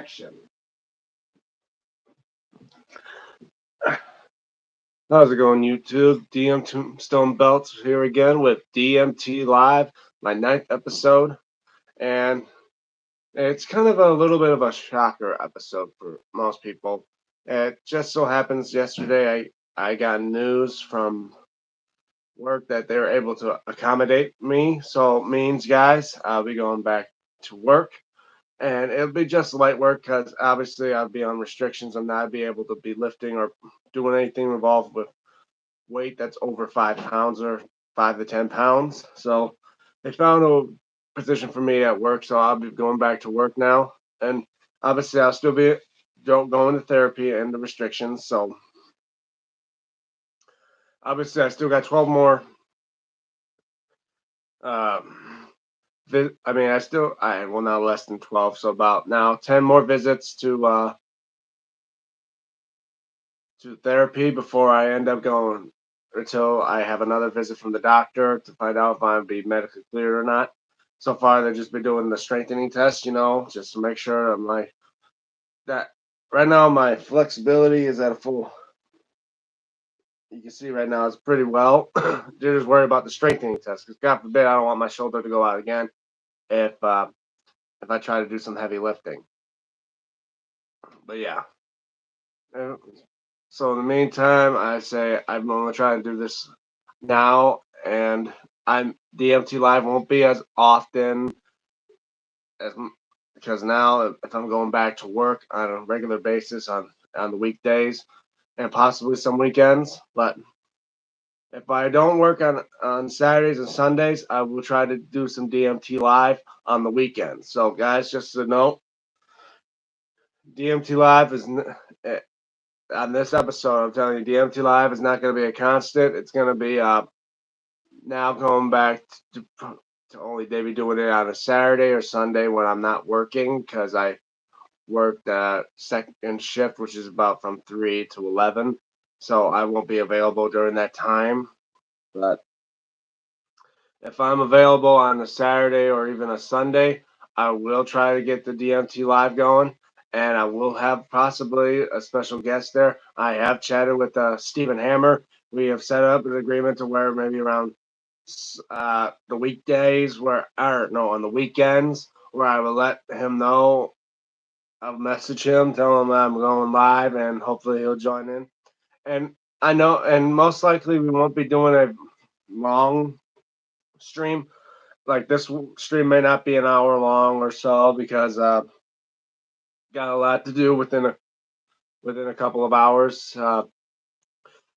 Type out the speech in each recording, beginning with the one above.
action. How's it going, YouTube? DM Tombstone Belts here again with DMT Live, my 9th episode. And it's kind of a little bit of a shocker episode for most people. It just so happens yesterday I got news from work that they were able to accommodate me. So, means, guys, I'll be going back to work. And it'll be just light work because obviously I'll be on restrictions and not be able to be lifting or doing anything involved with weight that's over 5 pounds or 5 to 10 pounds. So they found a position for me at work, so I'll be going back to work now. And obviously I'll still be going to therapy and the restrictions. So obviously I still got 12 more. I well, now less than 12, so about now 10 more visits to therapy before I end up going, until I have another visit from the doctor to find out if I'm be medically cleared or not. So far, they've just been doing the strengthening test, just to make sure that right now my flexibility is at a full. You can see right now it's pretty well. They're just worried about the strengthening test because God forbid I don't want my shoulder to go out again if I try to do some heavy lifting. But yeah. So in the meantime, I say I'm gonna try and do this now, and DMT Live won't be as often as because now if I'm going back to work on a regular basis on the weekdays and possibly some weekends, but if I don't work on Saturdays and Sundays, I will try to do some DMT Live on the weekends. So guys, just to note, DMT Live is on this episode. I'm telling you, DMT Live is not going to be a constant. It's going to be now going back to only maybe doing it on a Saturday or Sunday when I'm not working because I work the second shift, which is about from 3 to 11. So I won't be available during that time. But if I'm available on a Saturday or even a Sunday, I will try to get the DMT Live going. And I will have possibly a special guest there. I have chatted with Stephen Hammer. We have set up an agreement to where maybe around the weekdays on the weekends where I will let him know. I'll message him, tell him I'm going live, and hopefully he'll join in. And I know, and most likely we won't be doing a long stream. Like this stream may not be an hour long or so because got a lot to do within a couple of hours.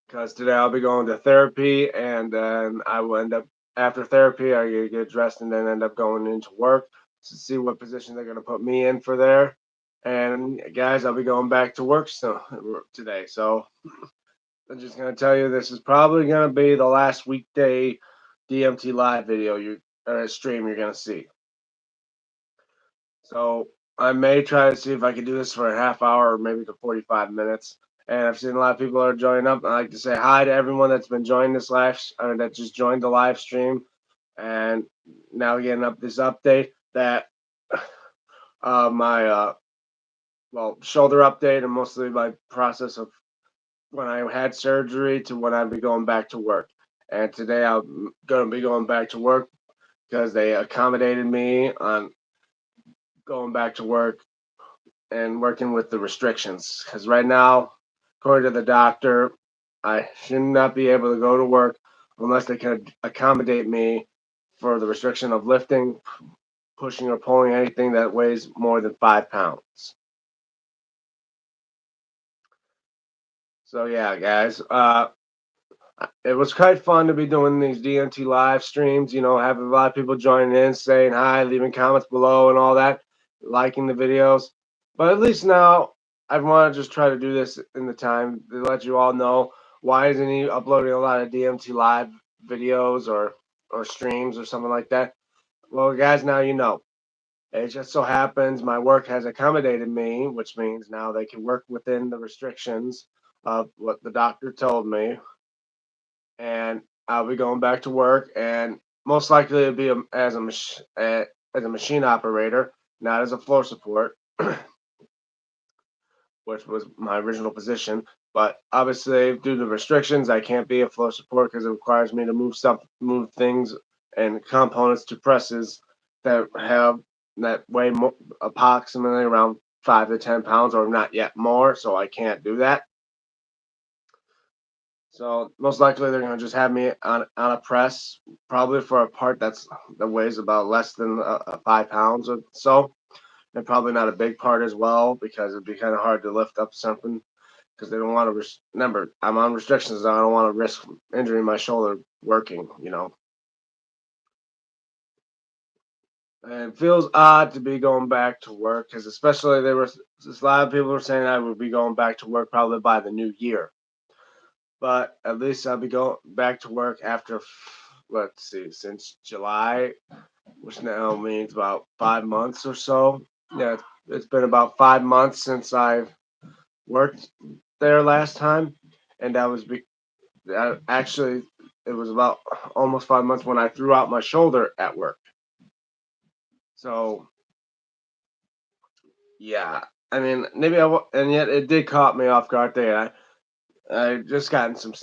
Because today I'll be going to therapy, and then I will end up after therapy. I get dressed and then end up going into work to see what position they're going to put me in for there. And guys, I'll be going back to work today. So I'm just going to tell you this is probably going to be the last weekday DMT Live video or stream you're going to see. So I may try to see if I can do this for a half hour or maybe to 45 minutes. And I've seen a lot of people are joining up. I like to say hi to everyone that's been joining that just joined the live stream, and now getting up this update that my shoulder update and mostly my process of when I had surgery to when I'd be going back to work. And today I'm going to be going back to work because they accommodated me on going back to work and working with the restrictions. Because right now, according to the doctor, I should not be able to go to work unless they can accommodate me for the restriction of lifting, pushing, or pulling anything that weighs more than 5 pounds. So yeah, guys, it was quite fun to be doing these DMT live streams. Having a lot of people joining in, saying hi, leaving comments below, and all that, liking the videos. But at least now, I want to just try to do this in the time to let you all know why isn't he uploading a lot of DMT live videos or streams or something like that. Well, guys, now you know. It just so happens my work has accommodated me, which means now they can work within the restrictions of what the doctor told me, and I'll be going back to work, and most likely it'll be as a machine operator, not as a floor support. which was my original position. But obviously, due to restrictions, I can't be a floor support because it requires me to move things and components to presses that weigh approximately around 5 to 10 pounds, or not yet more. So I can't do that. So most likely they're gonna just have me on a press, probably for a part that weighs about less than 5 pounds or so, and probably not a big part as well because it'd be kind of hard to lift up something because they don't want to. Remember, I'm on restrictions. So I don't want to risk injuring my shoulder working. And it feels odd to be going back to work because especially a lot of people were saying I would be going back to work probably by the new year. But at least I'll be going back to work after, let's see, since July, which now means about 5 months or so. Yeah, it's been about 5 months since I've worked there last time, and actually it was about almost 5 months when I threw out my shoulder at work. So yeah, I mean maybe and yet it did caught me off guard there. I just gotten some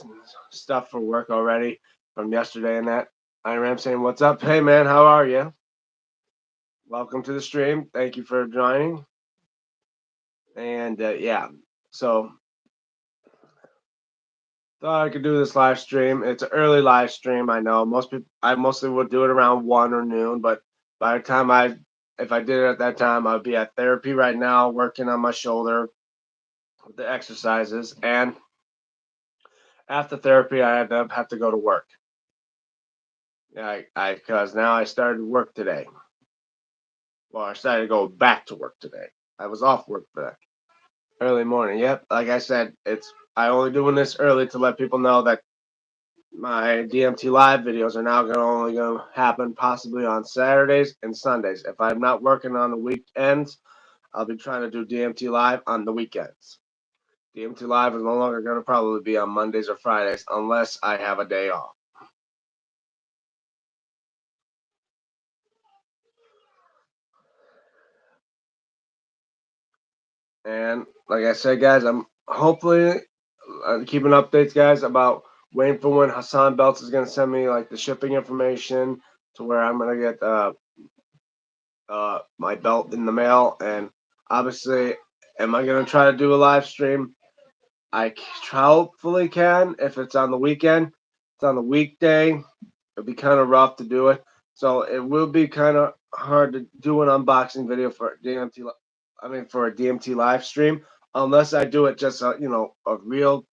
stuff for work already from yesterday and that. I am saying, "What's up? Hey man, how are you? Welcome to the stream. Thank you for joining." And yeah, so thought I could do this live stream. It's an early live stream. I know I mostly would do it around 1 or noon, but by the time if I did it at that time, I'd be at therapy right now, working on my shoulder with the exercises. And after therapy, have to go to work. Because now I started work today. Well, I decided to go back to work today. I was off work for that early morning. Yep, like I said, I only doing this early to let people know that my DMT live videos are now only going to happen possibly on Saturdays and Sundays. If I'm not working on the weekends, I'll be trying to do DMT live on the weekends. DMT live is no longer going to probably be on Mondays or Fridays unless I have a day off. And like I said, guys, I'm hopefully keeping updates, guys, about waiting for when Hassan Belts is going to send me like the shipping information to where I'm going to get my belt in the mail. And obviously, am I going to try to do a live stream? I hopefully can if it's on the weekend. If it's on the weekday, it'll be kind of rough to do it. So it will be kind of hard to do an unboxing video for DMT. For a DMT live stream, unless I do it just a real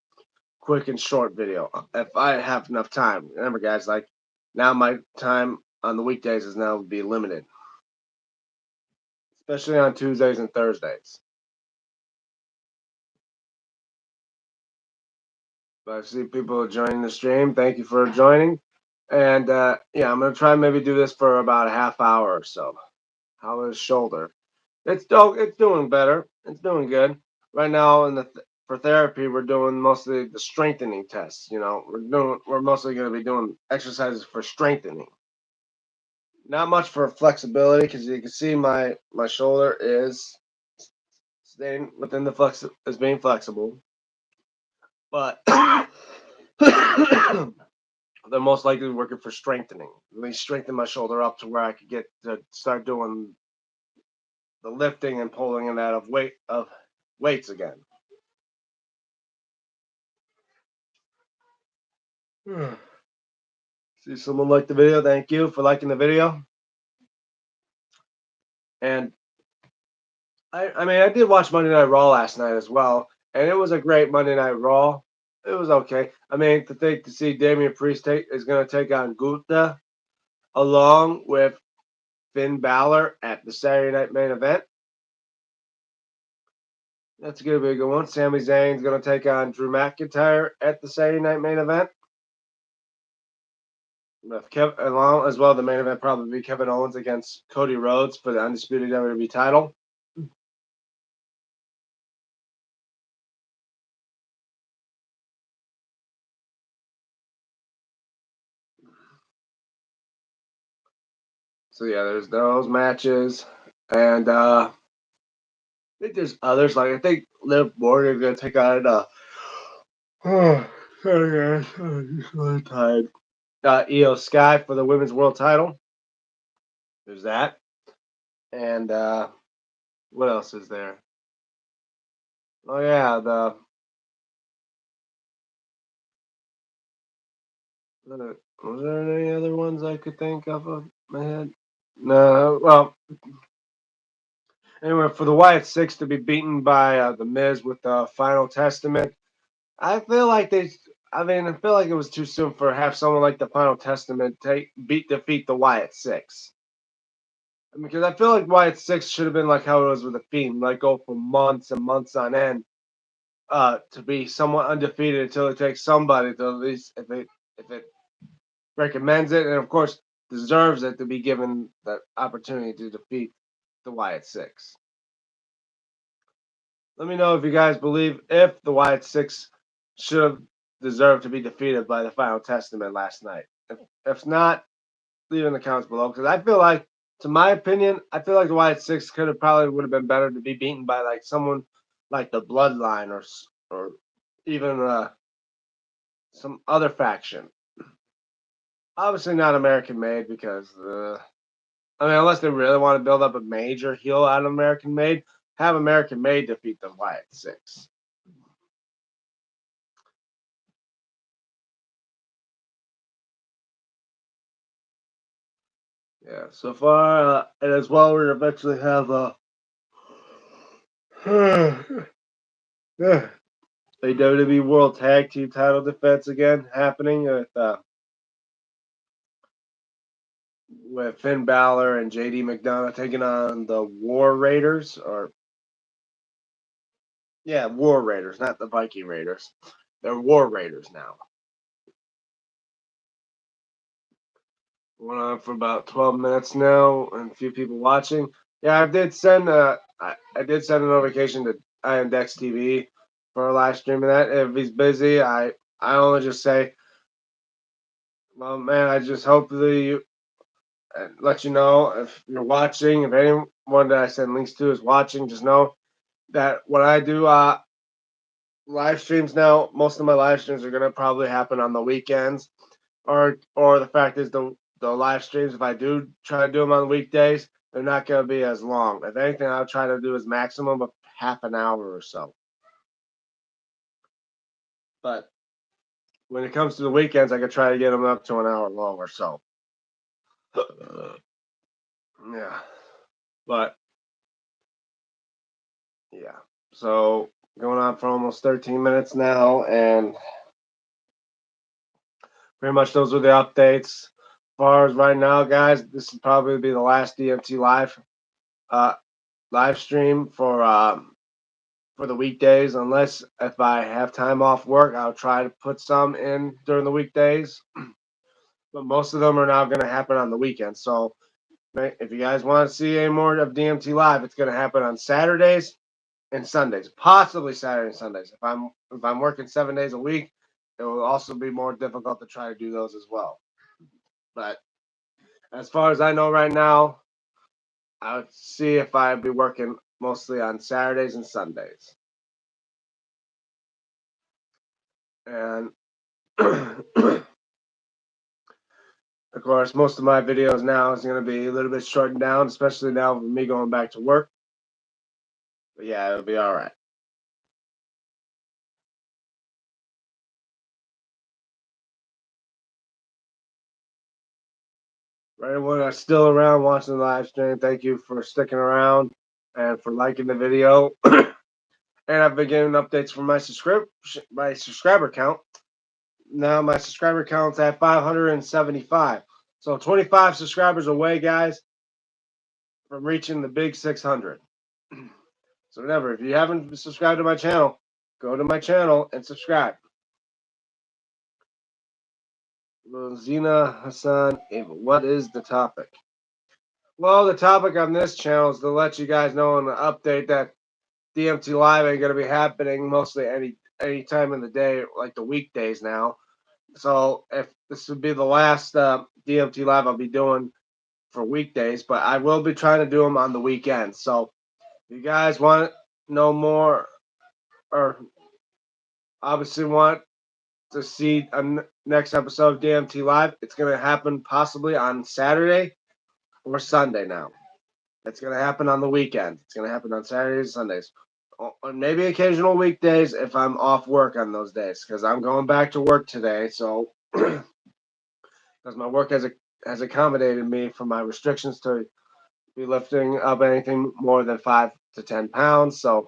quick and short video. If I have enough time. Remember, guys, like now my time on the weekdays is now be limited, especially on Tuesdays and Thursdays. But I see people joining the stream. Thank you for joining. And yeah, I'm gonna try and maybe do this for about a half hour or so. How is shoulder? It's doing better. It's doing good. Right now for therapy, we're doing mostly the strengthening tests. We're mostly going to be doing exercises for strengthening. Not much for flexibility because you can see my shoulder is staying within is being flexible, but they're most likely working for strengthening. Let me strengthen my shoulder up to where I could get to start doing the lifting and pulling and that of weights again. See someone like the video. Thank you for liking the video. And I did watch Monday Night Raw last night as well, and it was a great Monday Night Raw. It was okay. To see Damian Priest is going to take on Gunther along with Finn Balor at the Saturday Night Main Event. That's going to be a good one. Sami Zayn's going to take on Drew McIntyre at the Saturday Night Main Event. Along as well, the main event probably be Kevin Owens against Cody Rhodes for the undisputed WWE title. So yeah, there's those matches, and think there's others. Like, I think Liv Morgan's going to take on, sorry guys, I'm just really tired. Io Sky for the women's world title. There's that. And, what else is there? Oh, yeah, was there any other ones I could think of my head? No, well, anyway, for the Wyatt Six to be beaten by the Miz with the Final Testament, I feel like I feel like it was too soon for have someone like the Final Testament defeat the Wyatt Six. Because I feel like Wyatt Six should have been like how it was with the Fiend, like go for months and months on end, to be somewhat undefeated until it takes somebody to at least if it recommends it, and of course deserves it to be given the opportunity to defeat the Wyatt Six. Let me know if you guys believe if the Wyatt Six should have deserved to be defeated by the Final Testament last night. If not, leave in the comments below because I feel like, to my opinion, I feel like the Wyatt Six could have probably would have been better to be beaten by like someone like the Bloodline or even some other faction. Obviously not American made because unless they really want to build up a major heel out of American made, have American made defeat the Wyatt Six. Yeah, so far, and as well, we eventually have a WWE World Tag Team Title defense again happening with Finn Balor and JD McDonough taking on the War Raiders, or yeah, War Raiders, not the Viking Raiders. They're War Raiders now. Went on for about 12 minutes now, and a few people watching. Yeah, I did send a notification to IMDex TV for a live stream of that. If he's busy, I only just say, well, man, I just hope that you let you know if you're watching. If anyone that I send links to is watching, just know that when I do live streams now, most of my live streams are gonna probably happen on the weekends, or the fact is the live streams, if I do try to do them on weekdays, they're not gonna be as long. If anything, I'll try to do is maximum of half an hour or so. But when it comes to the weekends, I could try to get them up to an hour long or so. Yeah, but yeah. So going on for almost 13 minutes now, and pretty much those are the updates. As far as right now, guys, this will probably be the last DMT uh, live stream for the weekdays. Unless if I have time off work, I'll try to put some in during the weekdays. But most of them are now going to happen on the weekends. So if you guys want to see any more of DMT Live, it's going to happen on Saturdays and Sundays, possibly Saturday and Sundays. If I'm working 7 days a week, it will also be more difficult to try to do those as well. But as far as I know right now, I would see if I'd be working mostly on Saturdays and Sundays. And of course, most of my videos now is going to be a little bit shortened down, especially now with me going back to work. But yeah, it'll be all right. For anyone that's still around watching the live stream, thank you for sticking around and for liking the video. And I've been getting updates from my subscriber count. Now my subscriber count's at 575. So 25 subscribers away, guys, from reaching the big 600. So remember, if you haven't subscribed to my channel, go to my channel and subscribe. Rosina Hassan, what is the topic? Well, the topic on this channel is to let you guys know and update that DMT Live ain't gonna be happening mostly any time in the day, like the weekdays now. So if this would be the last DMT Live I'll be doing for weekdays, but I will be trying to do them on the weekends. So if you guys want know more or obviously want to see a next episode of DMT Live, it's going to happen possibly on Saturday or Sunday now. It's going to happen on the weekend. It's going to happen on Saturdays and Sundays. Or maybe occasional weekdays if I'm off work on those days, because I'm going back to work today. So, because my work has accommodated me for my restrictions to be lifting up anything more than 5 to 10 pounds. So,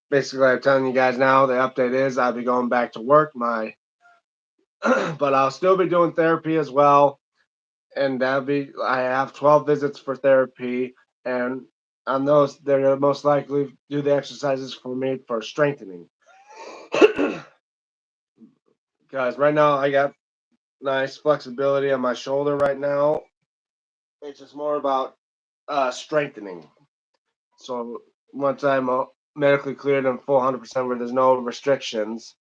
basically, I'm telling you guys now, the update is I'll be going back to work. But I'll still be doing therapy as well, and I have 12 visits for therapy, and on those they're gonna most likely do the exercises for me for strengthening. Because right now I got nice flexibility on my shoulder right now. It's just more about strengthening. So once I'm medically cleared and full 100% where there's no restrictions,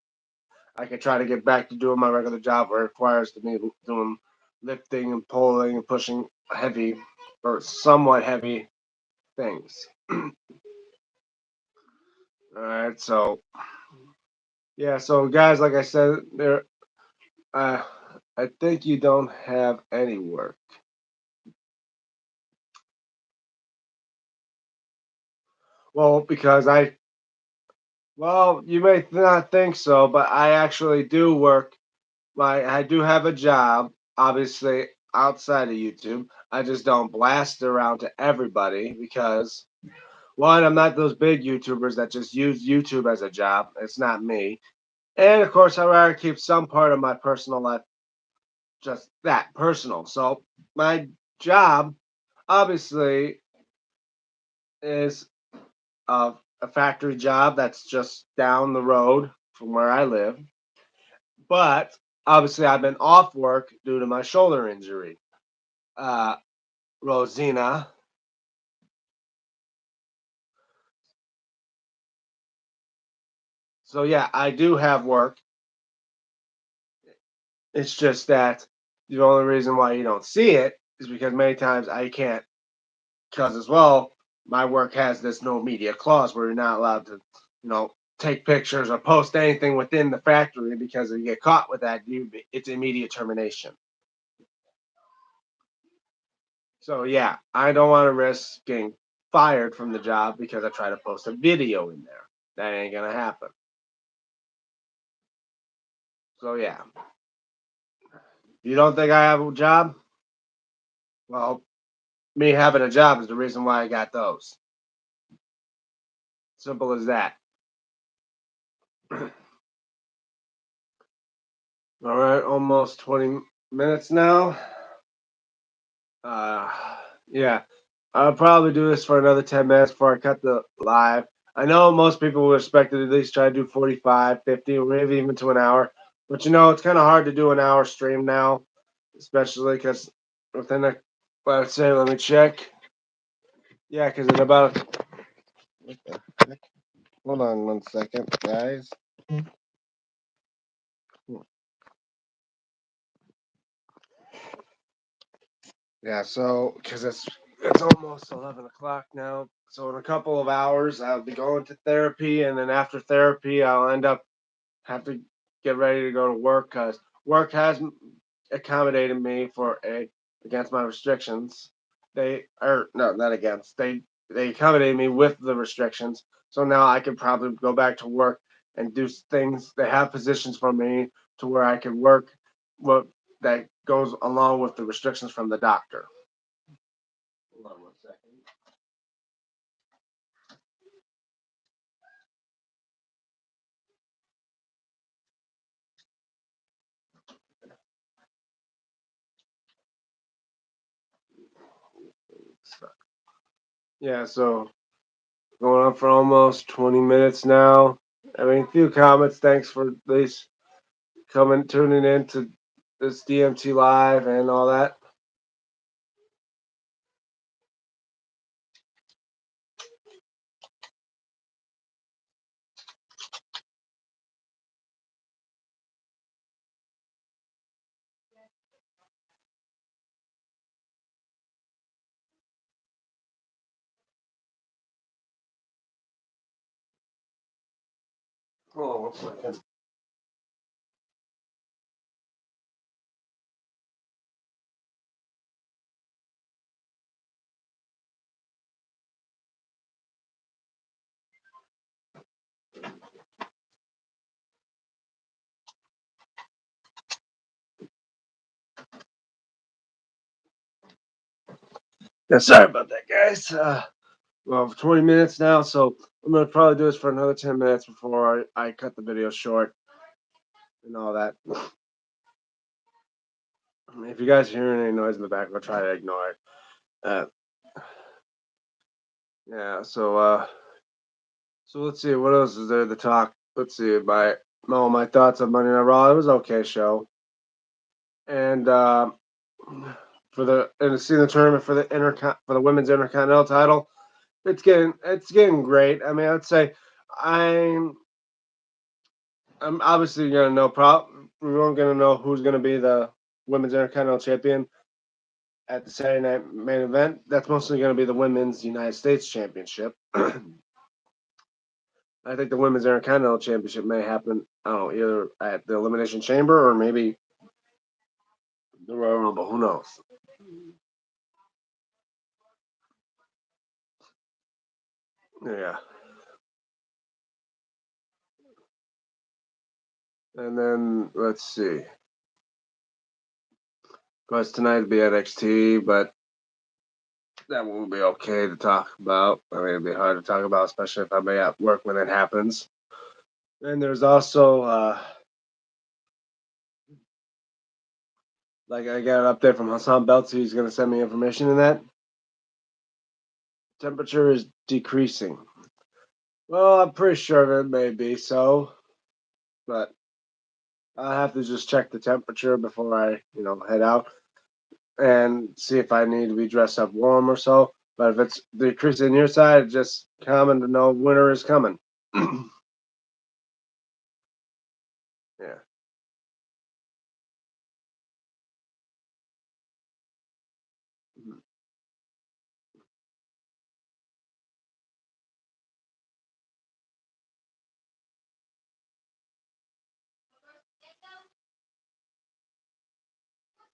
I can try to get back to doing my regular job where it requires me doing lifting and pulling and pushing heavy or somewhat heavy things. All right, so yeah, so guys, like I said, uh, I think you don't have any work. Well, well, you may not think so, but I actually do work. I do have a job, obviously outside of YouTube. I just don't blast it around to everybody because one, I'm not those big YouTubers that just use YouTube as a job. It's not me. And of course, I rather keep some part of my personal life just that personal. So my job, obviously, is a factory job that's just down the road from where I live. But obviously, I've been off work due to my shoulder injury. Uh, Rosina. So yeah, I do have work. It's just that the only reason why you don't see it is because many times I can't, because as well, my work has this no media clause where you're not allowed to, take pictures or post anything within the factory because if you get caught with that, it's immediate termination. So yeah, I don't want to risk getting fired from the job because I try to post a video in there. That ain't gonna happen. So yeah, you don't think I have a job? Well, me having a job is the reason why I got those. Simple as that. All right, almost 20 minutes now. Uh, yeah, I'll probably do this for another 10 minutes before I cut the live. I know most people would expect to at least try to do 45, 50, or maybe even to an hour. But it's kind of hard to do an hour stream now, especially because within a, let's say, let me check. Yeah, because in about, what the heck? Hold on 1 second, guys. Yeah, so because it's almost 11 o'clock now. So in a couple of hours, I'll be going to therapy, and then after therapy, I'll end up have to get ready to go to work because work has accommodated me for a against my restrictions. They are no, not against. They accommodated me with the restrictions, so now I can probably go back to work and do things. They have positions for me to where I can work what that goes along with the restrictions from the doctor. Hold on 1 second. Yeah, so going on for almost 20 minutes now. I mean, a few comments. Thanks for these tuning in to this DMT live and all that. Hold on 1 second. Yeah, sorry about that, guys. Well, 20 minutes now, so I'm gonna probably do this for another 10 minutes before I cut the video short and all that. If you guys hear any noise in the back, I'll try to ignore it. Uh, yeah, so let's see, what else is there to talk? Let's see, my thoughts on Monday Night Raw. It was an okay show, and seeing the tournament for the women's intercontinental title, it's getting great. I mean, I'd say I'm I'm obviously gonna know. We weren't gonna know who's gonna be the women's intercontinental champion at the Saturday night main event. That's mostly gonna be the women's United States Championship. I think the women's intercontinental championship may happen. I don't know, either at the Elimination Chamber or maybe the Royal Rumble. Who knows? Yeah. And then let's see. Of course, tonight will be NXT, but that will be okay to talk about. I mean, it'll be hard to talk about, especially if I'm at work when it happens. And there's also like I got an update from Hassan Beltz. He's going to send me information in that. Temperature is decreasing. Well, I'm pretty sure it may be so, but I'll have to just check the temperature before I, head out and see if I need to be dressed up warm or so. But if it's decreasing your side, it's just common to know winter is coming. Yeah.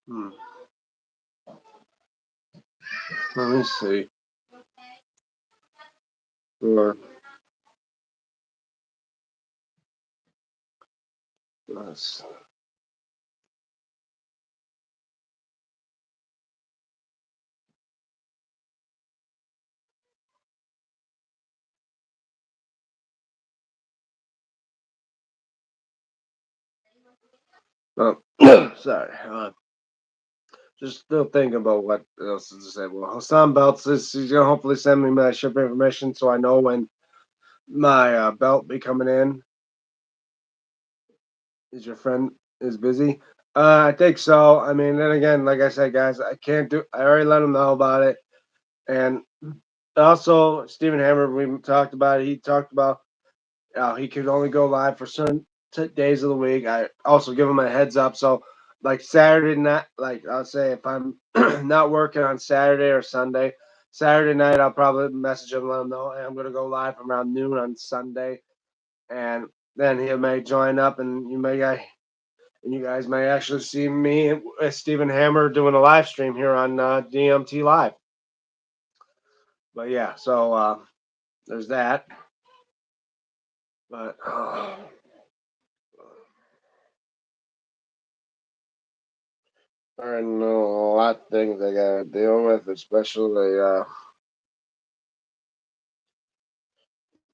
Hmm. Let me see. Or, let's, oh, sorry. Just still thinking about what else to say. Well, Hassan Belts he's gonna hopefully send me my ship information so I know when my belt be coming in. Is your friend is busy? I think so. I mean, then again, like I said, guys, I can't do. I already let him know about it, and also Stephen Hammer. We talked about it. He talked about he could only go live for certain days of the week. I also give him a heads up. So, like Saturday night, like I'll say if I'm not working on Saturday or Sunday, Saturday night I'll probably message him and let him know, hey, I'm gonna go live around noon on Sunday, and then he may join up, and you guys may actually see me and Stephen Hammer doing a live stream here on DMT Live. But yeah, so there's that. But I know a lot of things I gotta deal with, especially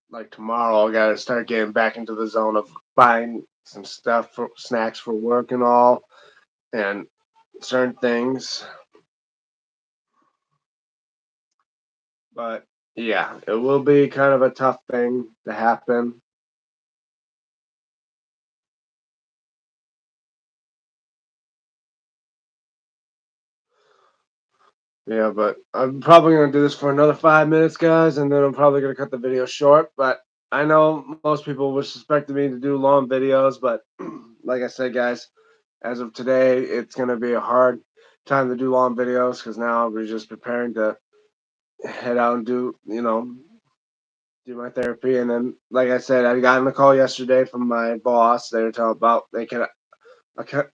like tomorrow. I gotta start getting back into the zone of buying some stuff for snacks for work and all, and certain things. But yeah, it will be kind of a tough thing to happen. Yeah, but I'm probably gonna do this for another 5 minutes, guys, and then I'm probably gonna cut the video short. But I know most people would suspect me to do long videos, but like I said, guys, as of today, it's gonna be a hard time to do long videos because now we're just preparing to head out and do do my therapy, and then, like I said, I got in a call yesterday from my boss. They were talking about they can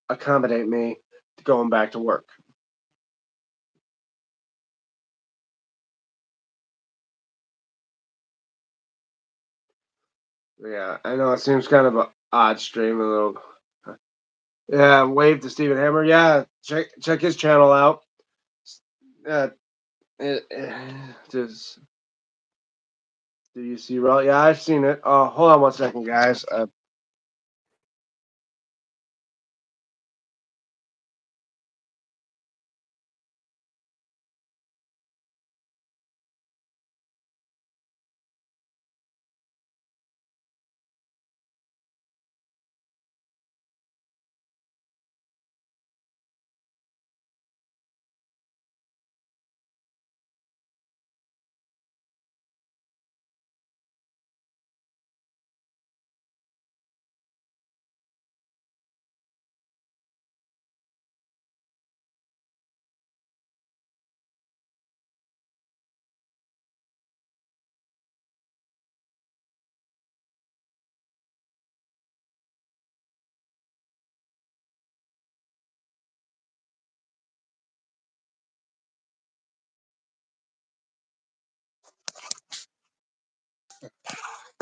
accommodate me going back to work. Yeah, I know it seems kind of an odd stream, a little. Yeah, wave to Stephen Hammer. Yeah, check his channel out. Yeah, just do you see Raw? Yeah, I've seen it. Hold on 1 second, guys.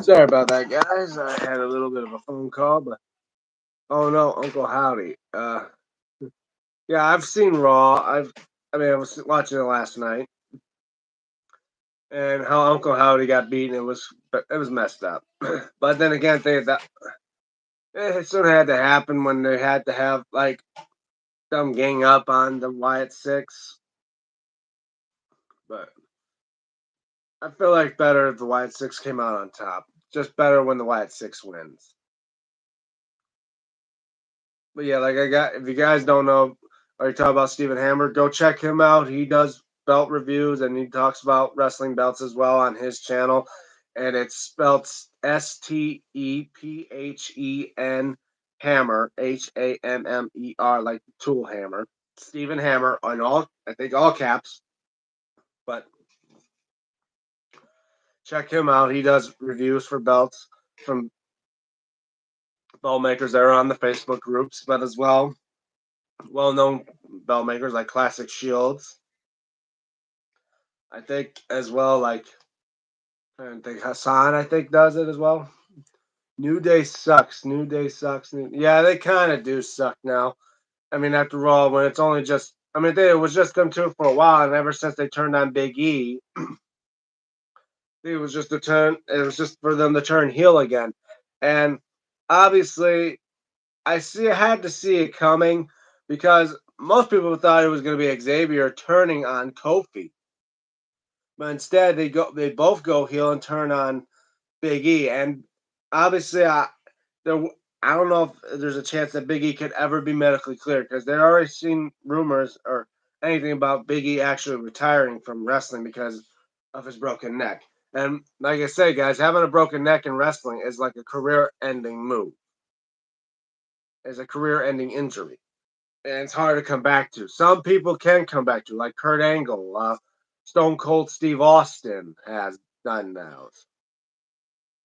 Sorry about that, guys. I had a little bit of a phone call, but oh no, Uncle Howdy. Yeah, I've seen Raw. I was watching it last night, and how Uncle Howdy got beaten. It was messed up. But then again, it sort of had to happen when they had to have like them gang up on the Wyatt Six. But I feel like better if the Wyatt Six came out on top. Just better when the Wyatt Six wins. But yeah, if you guys don't know, or you talk about Stephen Hammer, go check him out. He does belt reviews and he talks about wrestling belts as well on his channel. And it's spelled Stephen Hammer, Hammer, like tool hammer. Stephen Hammer on I think all caps. But check him out. He does reviews for belts from belt makers that are on the Facebook groups, but as well-known belt makers like Classic Shields. I think as well, like I think Hassan, I think does it as well. New Day sucks. New Day sucks. Yeah, they kind of do suck now. I mean, after all, when it's only just, it was just them two for a while, and ever since they turned on Big E, it was just a turn. It was just for them to turn heel again, and obviously, I had to see it coming because most people thought it was going to be Xavier turning on Kofi, but instead they both go heel and turn on Big E, and obviously there I don't know if there's a chance that Big E could ever be medically cleared because they already seen rumors or anything about Big E actually retiring from wrestling because of his broken neck. And like I say, guys, having a broken neck in wrestling is like a career-ending move. Is a career-ending injury, and it's hard to come back to. Some people can come back to, like Kurt Angle, Stone Cold Steve Austin has done those.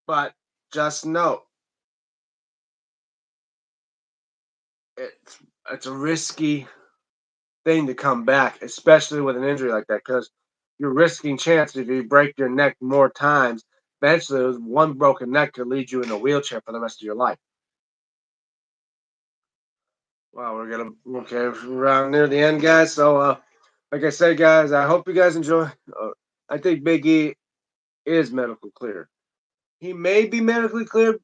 But just know it's a risky thing to come back, especially with an injury like that, because you're risking chance if you break your neck more times. Eventually, one broken neck could lead you in a wheelchair for the rest of your life. Well, we're around near the end, guys. So, like I said, guys, I hope you guys enjoy. I think Big E is medical cleared. He may be medically cleared,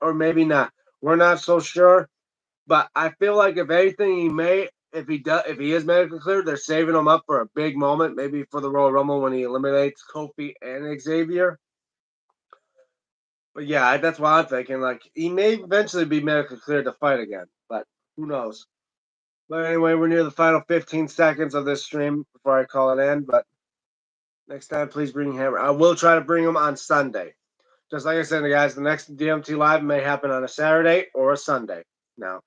or maybe not. We're not so sure. But I feel like if anything, if he is medically cleared, they're saving him up for a big moment, maybe for the Royal Rumble when he eliminates Kofi and Xavier. But yeah, that's what I'm thinking. Like he may eventually be medically cleared to fight again, but who knows? But anyway, we're near the final 15 seconds of this stream before I call it in. But next time, please bring Hammer. I will try to bring him on Sunday. Just like I said, guys, the next DMT Live may happen on a Saturday or a Sunday now.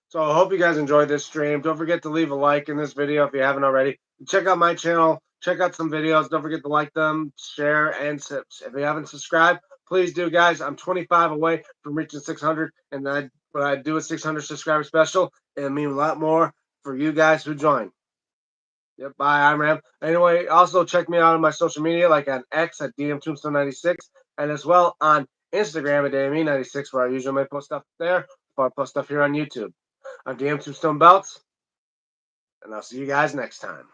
So I hope you guys enjoyed this stream. Don't forget to leave a like in this video if you haven't already. Check out my channel, check out some videos. Don't forget to like them, share, and if you haven't subscribed, please do, guys. I'm 25 away from reaching 600, and when I do a 600 subscriber special, it'll mean a lot more for you guys who join. Yep, bye, I'm Ram. Anyway, also check me out on my social media, like on X at DMTombstone96, and as well on Instagram at DME96, where I usually might post stuff there, or I post stuff here on YouTube. I'm DM Tombstone Belts, and I'll see you guys next time.